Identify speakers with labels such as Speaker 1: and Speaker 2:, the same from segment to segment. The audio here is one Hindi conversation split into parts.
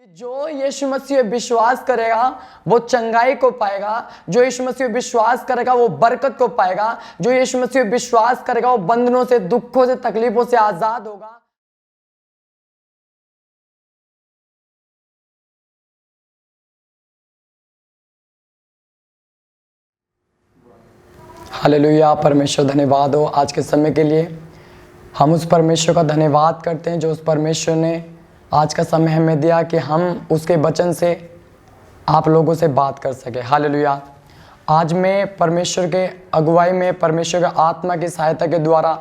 Speaker 1: जो यीशु मसीह पे विश्वास करेगा वो चंगाई को पाएगा, जो यीशु मसीह पे विश्वास करेगा वो बरकत को पाएगा, जो यीशु मसीह पे विश्वास करेगा वो बंधनों से, दुखों से, तकलीफों से आजाद होगा। हालेलुया। परमेश्वर धन्यवाद हो आज के समय के लिए। हम उस परमेश्वर का धन्यवाद करते हैं जो उस परमेश्वर ने आज का समय हमें दिया कि हम उसके वचन से आप लोगों से बात कर सके। हालेलुया। आज मैं परमेश्वर के अगुवाई में, परमेश्वर के आत्मा की सहायता के द्वारा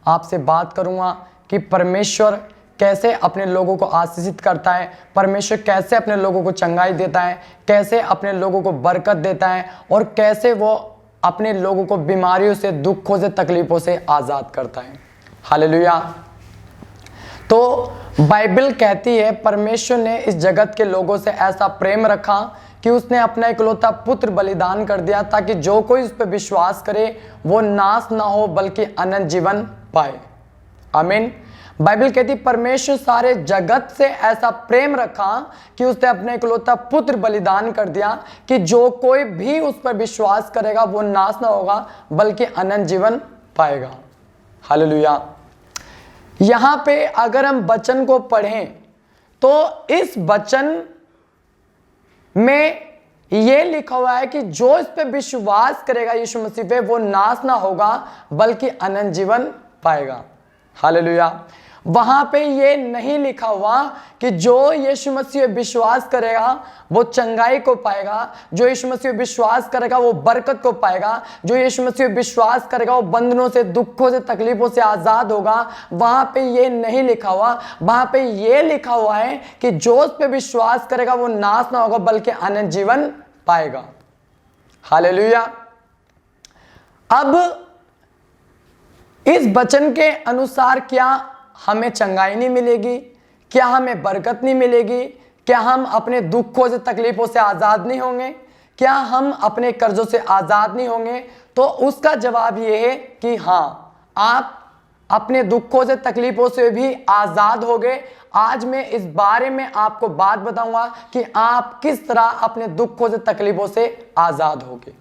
Speaker 1: आपसे बात करूंगा कि परमेश्वर कैसे अपने लोगों को आशीषित करता है, परमेश्वर कैसे अपने लोगों को चंगाई देता है, कैसे अपने लोगों को बरकत देता है और कैसे वो अपने लोगों को बीमारियों से, दुखों से, तकलीफों से आज़ाद करता है। हालेलुया। तो बाइबल कहती है परमेश्वर ने इस जगत के लोगों से ऐसा प्रेम रखा कि उसने अपना इकलौता पुत्र बलिदान कर दिया ताकि जो कोई उस पर विश्वास करे वो नाश ना हो बल्कि अनंत जीवन पाए। आमीन। बाइबल कहती परमेश्वर सारे जगत से ऐसा प्रेम रखा कि उसने अपने इकलौता पुत्र बलिदान कर दिया कि जो कोई भी उस पर विश्वास करेगा वो नाश ना होगा बल्कि अनंत जीवन पाएगा। हालेलुया। यहां पे अगर हम वचन को पढ़ें तो इस वचन में यह लिखा हुआ है कि जो इस पे विश्वास करेगा यीशु मसीह पे वो नाश ना होगा बल्कि अनंत जीवन पाएगा। हालेलुया। वहां पे ये नहीं लिखा हुआ कि जो यीशु मसीह पे विश्वास करेगा वो चंगाई को पाएगा, जो यीशु मसीह पे विश्वास करेगा वो बरकत को पाएगा, जो यीशु मसीह पे विश्वास करेगा वो बंधनों से, दुखों से, तकलीफों से आजाद होगा। वहां पे ये नहीं लिखा हुआ। वहां पे ये लिखा हुआ है कि जो उस पे विश्वास करेगा वो नाश ना होगा बल्कि अनंत जीवन पाएगा। हालेलुया। अब इस वचन के अनुसार क्या हमें चंगाई नहीं मिलेगी? क्या हमें बरकत नहीं मिलेगी? क्या हम अपने दुखों से, तकलीफों से आज़ाद नहीं होंगे? क्या हम अपने कर्जों से आज़ाद नहीं होंगे? तो उसका जवाब यह है कि हाँ, आप अपने दुखों से, तकलीफों से भी आज़ाद होगे। आज मैं इस बारे में आपको बात बताऊंगा कि आप किस तरह अपने दुखों से, तकलीफों से आज़ाद होगे।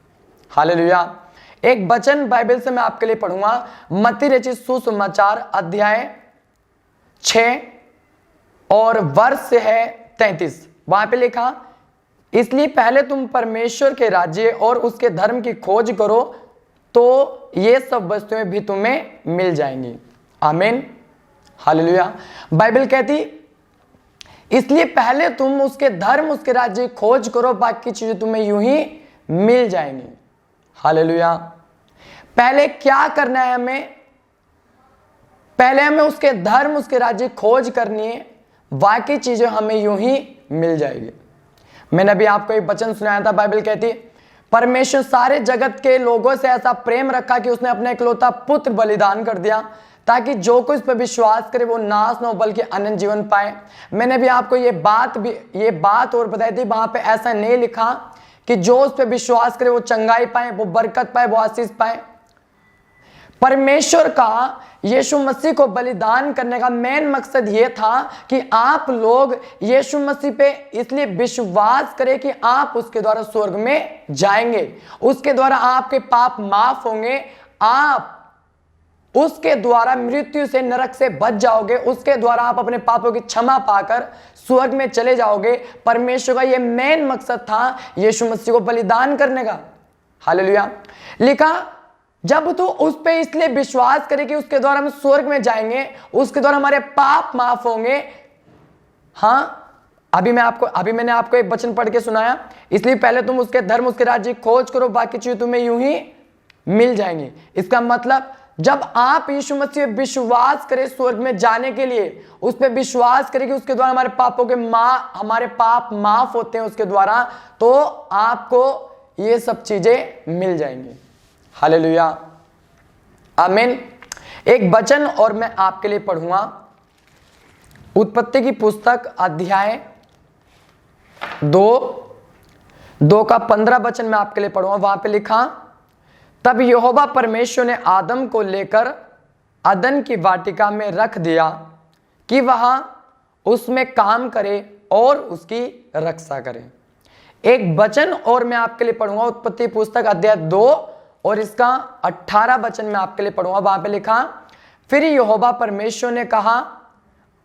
Speaker 1: हालेलुया। एक वचन बाइबल से मैं आपके लिए पढ़ूंगा। मत्ती रचित सुसमाचार अध्याय 6 और वर्ष है 33। वहां पे लिखा, इसलिए पहले तुम परमेश्वर के राज्य और उसके धर्म की खोज करो तो ये सब वस्तुएं भी तुम्हें मिल जाएंगी। आमीन। हालेलुया। बाइबल कहती इसलिए पहले तुम उसके धर्म, उसके राज्य की खोज करो, बाकी चीजें तुम्हें यूं ही मिल जाएंगी। हालेलुया। पहले क्या करना है हमें? पहले हमें उसके धर्म, उसके राज्य खोज करनी है, बाकी चीजें हमें यूं ही मिल जाएगी। मैंने अभी आपको एक वचन सुनाया था। बाइबल कहती परमेश्वर सारे जगत के लोगों से ऐसा प्रेम रखा कि उसने अपना इकलौता पुत्र बलिदान कर दिया ताकि जो कोई उस पर विश्वास करे वो नाश ना हो बल्कि अनंत जीवन पाए। मैंने भी आपको ये बात और बताई थी। वहां पे ऐसा नहीं लिखा कि जो उस पर विश्वास करे वो चंगाई पाए, वो बरकत पाए, वो आशीष पाए। परमेश्वर का यीशु मसीह को बलिदान करने का मेन मकसद यह था कि आप लोग यीशु मसीह पे इसलिए विश्वास करें कि आप उसके द्वारा स्वर्ग में जाएंगे, उसके द्वारा आपके पाप माफ होंगे, आप उसके द्वारा मृत्यु से, नरक से बच जाओगे, उसके द्वारा आप अपने पापों की क्षमा पाकर स्वर्ग में चले जाओगे। परमेश्वर का यह मेन मकसद था यीशु मसीह को बलिदान करने का। हालेलुया। लिखा जब तू उस पे इसलिए विश्वास करे कि उसके द्वारा हम स्वर्ग में जाएंगे, उसके द्वारा हमारे पाप माफ होंगे। हाँ, अभी मैंने आपको एक वचन पढ़ के सुनाया, इसलिए पहले तुम उसके धर्म, उसके राज्य की खोज करो, बाकी चीजें तुम्हें यूं ही मिल जाएंगी। इसका मतलब जब आप यीशु मसीह पे विश्वास करें स्वर्ग में जाने के लिए, उस पर विश्वास करें कि उसके द्वारा हमारे पाप माफ होते हैं उसके द्वारा, तो आपको ये सब चीजें मिल जाएंगी। हालेलुया। आमीन। एक वचन और मैं आपके लिए पढ़ूंगा। उत्पत्ति की पुस्तक अध्याय 2 का 15 वचन मैं आपके लिए पढ़ूंगा। वहां पे लिखा, तब यहोवा परमेश्वर ने आदम को लेकर अदन की वाटिका में रख दिया कि वह उसमें काम करे और उसकी रक्षा करें। एक वचन और मैं आपके लिए पढ़ूंगा, उत्पत्ति पुस्तक अध्याय 2 और इसका 18 वचन मैं आपके लिए पढ़ूंगा। वहां पे लिखा, फिर यहोवा परमेश्वर ने कहा,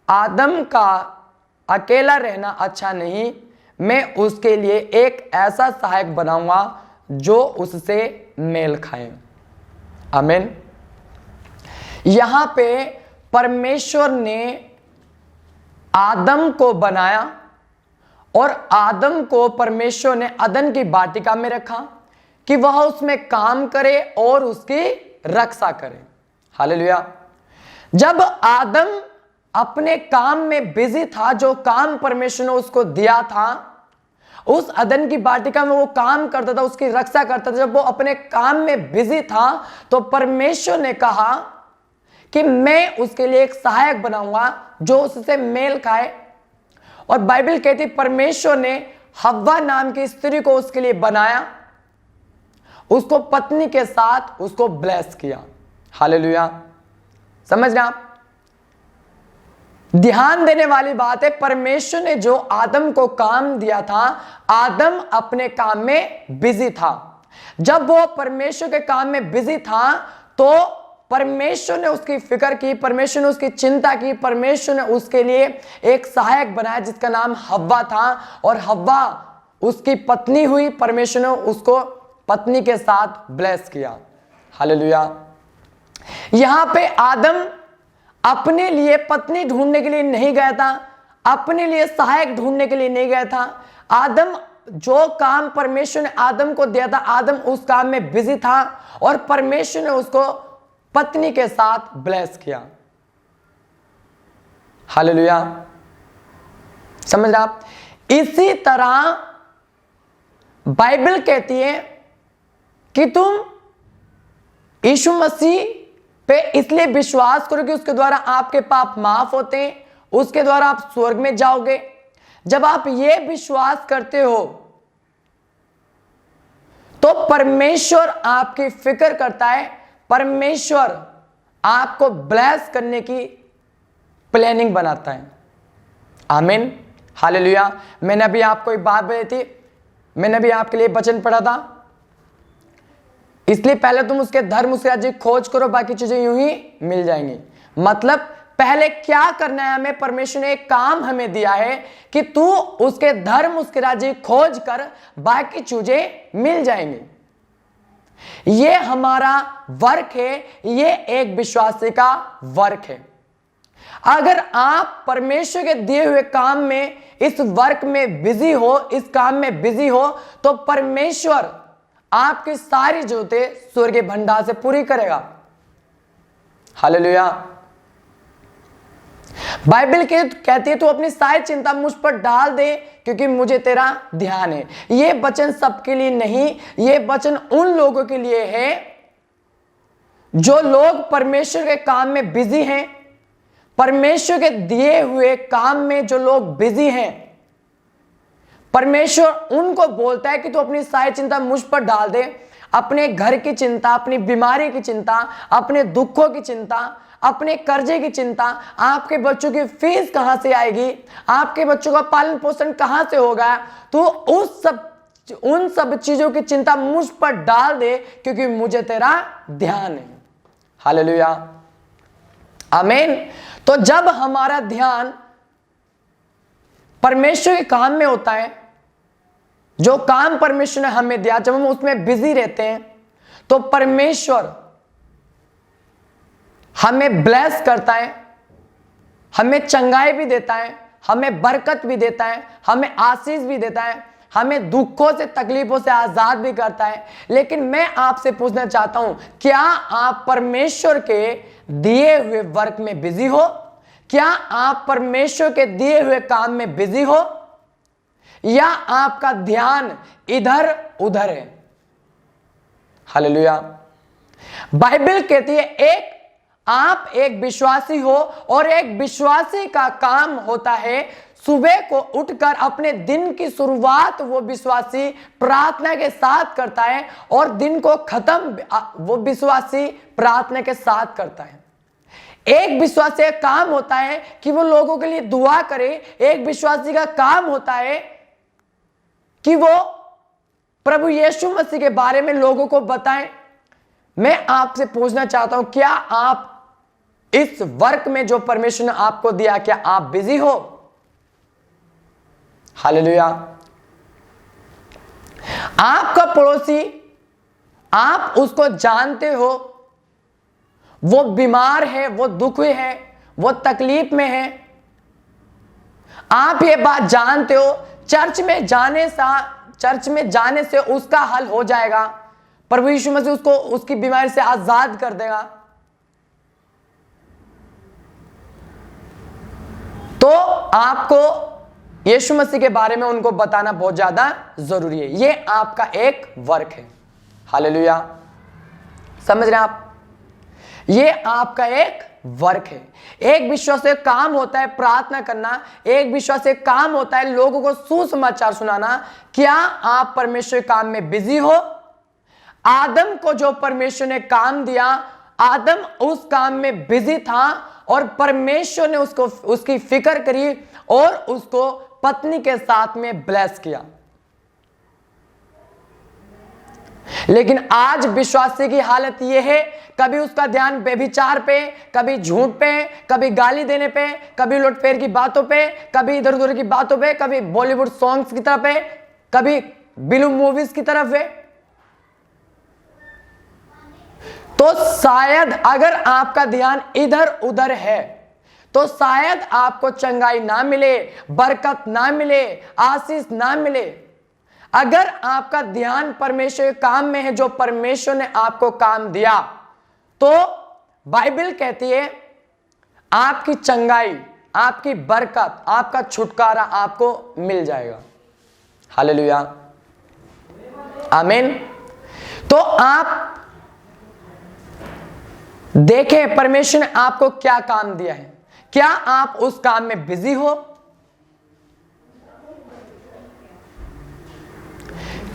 Speaker 1: आदम का अकेला रहना अच्छा नहीं, मैं उसके लिए एक ऐसा सहायक बनाऊंगा जो उससे मेल खाए। आमीन। यहां पे परमेश्वर ने आदम को बनाया और आदम को परमेश्वर ने अदन की वाटिका में रखा कि वह उसमें काम करे और उसकी रक्षा करे। हालेलुया। जब आदम अपने काम में बिजी था, जो काम परमेश्वर ने उसको दिया था, उस अदन की वाटिका में वो काम करता था, उसकी रक्षा करता था। जब वो अपने काम में बिजी था तो परमेश्वर ने कहा कि मैं उसके लिए एक सहायक बनाऊंगा जो उससे मेल खाए। और बाइबल कहती परमेश्वर ने हव्वा नाम की स्त्री को उसके लिए बनाया, उसको पत्नी के साथ उसको ब्लेस किया। हालेलुया। समझ रहे आप? ध्यान देने वाली बात है, परमेश्वर ने जो आदम को काम दिया था, आदम अपने काम में बिजी था। जब वो परमेश्वर के काम में बिजी था तो परमेश्वर ने उसकी फिक्र की, परमेश्वर ने उसकी चिंता की, परमेश्वर ने उसके लिए एक सहायक बनाया जिसका नाम हव्वा था, और हव्वा उसकी पत्नी हुई। परमेश्वर ने उसको पत्नी के साथ ब्लेस किया। हालेलुया। यहां पे आदम अपने लिए पत्नी ढूंढने के लिए नहीं गया था, अपने लिए सहायक ढूंढने के लिए नहीं गया था। आदम जो काम परमेश्वर ने आदम को दिया था, आदम उस काम में बिजी था और परमेश्वर ने उसको पत्नी के साथ ब्लेस किया। हालेलुया। समझ आप? इसी तरह बाइबल कहती है कि तुम यीशु मसीह पे इसलिए विश्वास करो कि उसके द्वारा आपके पाप माफ होते हैं, उसके द्वारा आप स्वर्ग में जाओगे। जब आप ये विश्वास करते हो तो परमेश्वर आपकी फिक्र करता है, परमेश्वर आपको ब्लेस करने की प्लानिंग बनाता है। आमीन। हालेलुया। मैंने अभी आपको एक बात बताई थी, मैंने अभी आपके लिए वचन पढ़ा था, इसलिए पहले तुम उसके धर्म उसके राज्य की खोज करो, बाकी चीजें यूं ही मिल जाएंगी। मतलब पहले क्या करना है हमें? परमेश्वर ने एक काम हमें दिया है कि तू उसके धर्म उसके राज्य की खोज कर, बाकी चीजें मिल जाएंगी। ये हमारा वर्क है, ये एक विश्वासी का वर्क है। अगर आप परमेश्वर के दिए हुए काम में, इस वर्क में बिजी हो, इस काम में बिजी हो, तो परमेश्वर आपकी सारी जरूरतें स्वर्गीय भंडार से पूरी करेगा। हालेलुया। बाइबल कहती है तू अपनी सारी चिंता मुझ पर डाल दे क्योंकि मुझे तेरा ध्यान है। ये वचन सबके लिए नहीं, ये वचन उन लोगों के लिए है जो लोग परमेश्वर के काम में बिजी हैं, परमेश्वर के दिए हुए काम में जो लोग बिजी हैं। परमेश्वर उनको बोलता है कि तू अपनी सारी चिंता मुझ पर डाल दे, अपने घर की चिंता, अपनी बीमारी की चिंता, अपने दुखों की चिंता, अपने कर्जे की चिंता, आपके बच्चों की फीस कहां से आएगी, आपके बच्चों का पालन पोषण कहां से होगा, तो उन सब चीजों की चिंता मुझ पर डाल दे क्योंकि मुझे तेरा ध्यान है। हालेलुया। आमीन। तो जब हमारा ध्यान परमेश्वर के काम में होता है, जो काम परमेश्वर ने हमें दिया, जब हम उसमें बिजी रहते हैं तो परमेश्वर हमें ब्लेस करता है, हमें चंगाई भी देता है, हमें बरकत भी देता है, हमें आशीष भी देता है, हमें दुखों से तकलीफों से आजाद भी करता है। लेकिन मैं आपसे पूछना चाहता हूं, क्या आप परमेश्वर के दिए हुए वर्क में बिजी हो? क्या आप परमेश्वर के दिए हुए काम में बिजी हो, या आपका ध्यान इधर उधर है? हालेलुया। बाइबल कहती है आप एक विश्वासी हो और एक विश्वासी का काम होता है सुबह को उठकर अपने दिन की शुरुआत वो विश्वासी प्रार्थना के साथ करता है और दिन को खत्म वो विश्वासी प्रार्थना के साथ करता है। एक विश्वासी का काम होता है कि वो लोगों के लिए दुआ करे। एक विश्वासी का काम होता है कि वो प्रभु यीशु मसीह के बारे में लोगों को बताएं। मैं आपसे पूछना चाहता हूं, क्या आप इस वर्क में जो परमेश्वर ने आपको दिया, क्या आप बिजी हो? हालेलुया। आपका पड़ोसी, आप उसको जानते हो, वो बीमार है, वो दुखी है, वो तकलीफ में है, आप ये बात जानते हो, चर्च में जाने से उसका हल हो जाएगा, प्रभु यीशु मसीह उसको उसकी बीमारी से आजाद कर देगा, तो आपको यीशु मसीह के बारे में उनको बताना बहुत ज्यादा जरूरी है। ये आपका एक वर्क है। हालेलुया, समझ रहे हैं आप? ये आपका एक वर्क है। एक विश्वास से काम होता है प्रार्थना करना, एक विश्वास से काम होता है लोगों को सुसमाचार सुनाना। क्या आप परमेश्वर के काम में बिजी हो? आदम को जो परमेश्वर ने काम दिया, आदम उस काम में बिजी था और परमेश्वर ने उसकी फिक्र करी और उसको पत्नी के साथ में ब्लेस किया। लेकिन आज विश्वासी की हालत यह है, कभी उसका ध्यान व्यभिचार पे, कभी झूठ पे, कभी गाली देने पे, कभी लुटपेट की बातों पे, कभी इधर उधर की बातों पे, कभी बॉलीवुड सॉन्ग्स की तरफ है, कभी बिलू मूवीज की तरफ है। तो शायद अगर आपका ध्यान इधर उधर है तो शायद आपको चंगाई ना मिले, बरकत ना मिले, आशीष ना मिले। अगर आपका ध्यान परमेश्वर के काम में है, जो परमेश्वर ने आपको काम दिया, तो बाइबल कहती है आपकी चंगाई, आपकी बरकत, आपका छुटकारा आपको मिल जाएगा। हालेलुया, आमीन। तो आप देखें परमेश्वर ने आपको क्या काम दिया है, क्या आप उस काम में बिजी हो?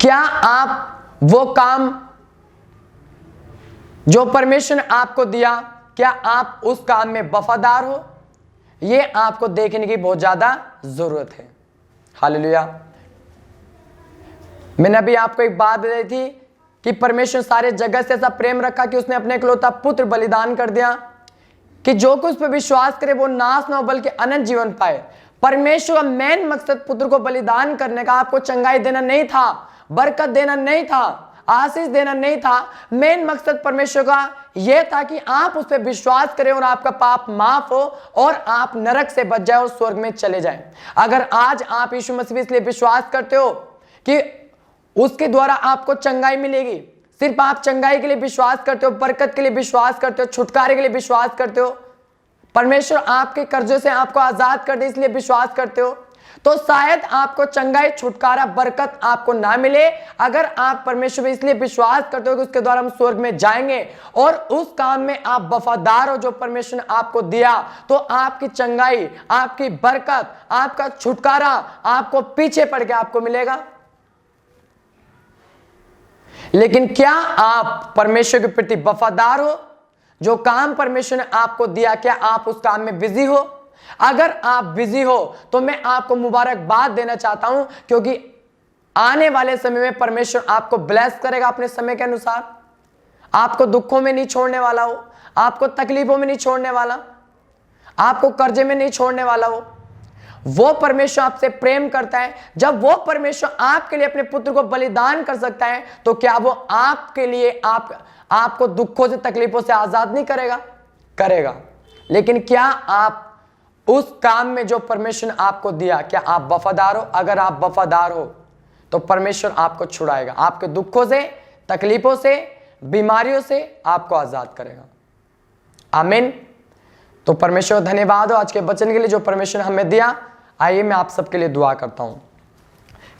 Speaker 1: क्या आप वो काम जो परमेश्वर ने आपको दिया, क्या आप उस काम में वफादार हो? ये आपको देखने की बहुत ज्यादा जरूरत है। हालेलुया। मैंने अभी आपको एक बात बताई थी कि परमेश्वर सारे जगत से ऐसा प्रेम रखा कि उसने अपने इकलौता पुत्र बलिदान कर दिया कि जो कुछ पर विश्वास करे वो नाश ना हो बल्कि अनंत जीवन पाए। परमेश्वर का मेन मकसद पुत्र को बलिदान करने का आपको चंगाई देना नहीं था, बरकत देना नहीं था, आशीष देना नहीं था। मेन मकसद परमेश्वर का यह था कि आप उस पर विश्वास करें और आपका पाप माफ हो और आप नरक से बच जाए और स्वर्ग में चले जाएं। अगर आज आप यीशु मसीह इसलिए विश्वास करते हो कि उसके द्वारा आपको चंगाई मिलेगी, सिर्फ आप चंगाई के लिए विश्वास करते हो, बरकत के लिए विश्वास करते हो, छुटकारे के लिए विश्वास करते हो, परमेश्वर आपके कर्जों से आपको आजाद कर दे इसलिए विश्वास करते हो, तो शायद आपको चंगाई, छुटकारा, बरकत आपको ना मिले। अगर आप परमेश्वर में इसलिए विश्वास करते हो कि उसके द्वारा हम स्वर्ग में जाएंगे और उस काम में आप वफादार हो जो परमेश्वर ने आपको दिया, तो आपकी चंगाई, आपकी बरकत, आपका छुटकारा आपको पीछे पड़ के आपको मिलेगा। लेकिन क्या आप परमेश्वर के प्रति वफादार हो? जो काम परमेश्वर ने आपको दिया, क्या आप उस काम में बिजी हो? अगर आप बिजी हो तो मैं आपको मुबारकबाद देना चाहता हूं, क्योंकि आने वाले समय में परमेश्वर आपको ब्लेस करेगा अपने समय के अनुसार। आपको दुखों में नहीं छोड़ने वाला हो, आपको तकलीफों में नहीं छोड़ने वाला, आपको कर्जे में नहीं छोड़ने वाला हो। वो परमेश्वर आपसे प्रेम करता है। जब वो परमेश्वर आपके लिए अपने पुत्र को बलिदान कर सकता है, तो क्या वो आपके लिए आपको दुखों से, तकलीफों से आजाद नहीं करेगा? करेगा। लेकिन क्या आप उस काम में जो परमेश्वर ने आपको दिया, क्या आप वफादार हो? अगर आप वफादार हो तो परमेश्वर आपको छुड़ाएगा, आपके दुखों से, तकलीफों से, बीमारियों से आपको आजाद करेगा। आमीन। तो परमेश्वर धन्यवाद हो आज के वचन के लिए जो परमेश्वर ने हमें दिया। आइए मैं आप सबके लिए दुआ करता हूं।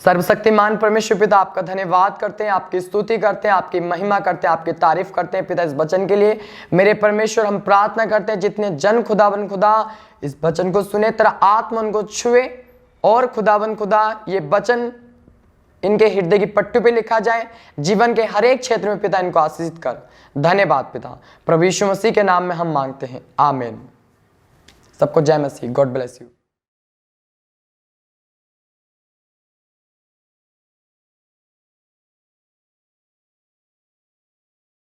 Speaker 1: सर्वशक्तिमान परमेश्वर पिता, आपका धन्यवाद करते हैं, आपकी स्तुति करते हैं, आपकी महिमा करते हैं, आपकी तारीफ करते हैं पिता इस वचन के लिए। मेरे परमेश्वर, हम प्रार्थना करते हैं जितने जन खुदावन खुदा इस वचन को सुने, तेरा आत्मा उनको छुए और खुदावन खुदा ये वचन इनके हृदय की पट्टी पे लिखा जाए, जीवन के हर एक क्षेत्र में पिता इनको आशीषित कर। धन्यवाद पिता, प्रभु यीशु मसीह के नाम में हम मांगते हैं, आमीन। सबको जय मसीह, गॉड ब्लेस यू।